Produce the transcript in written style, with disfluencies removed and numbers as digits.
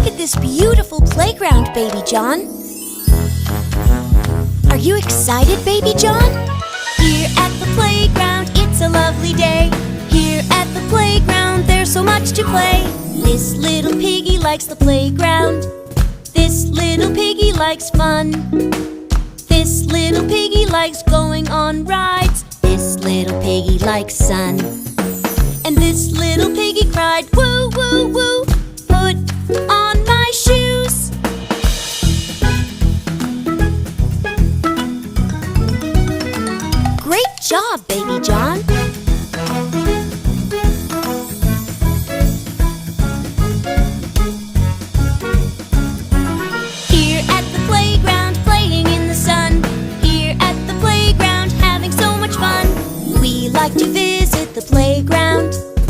Look at this beautiful playground, Baby John. Are you excited, Baby John? Here at the playground, it's a lovely day. Here at the playground, there's so much to play. This little piggy likes the playground. This little piggy likes fun. This little piggy likes going on rides. This little piggy likes sun. And this little piggy cried, woo, woo, woo, put on my shoes. Great job, Baby John.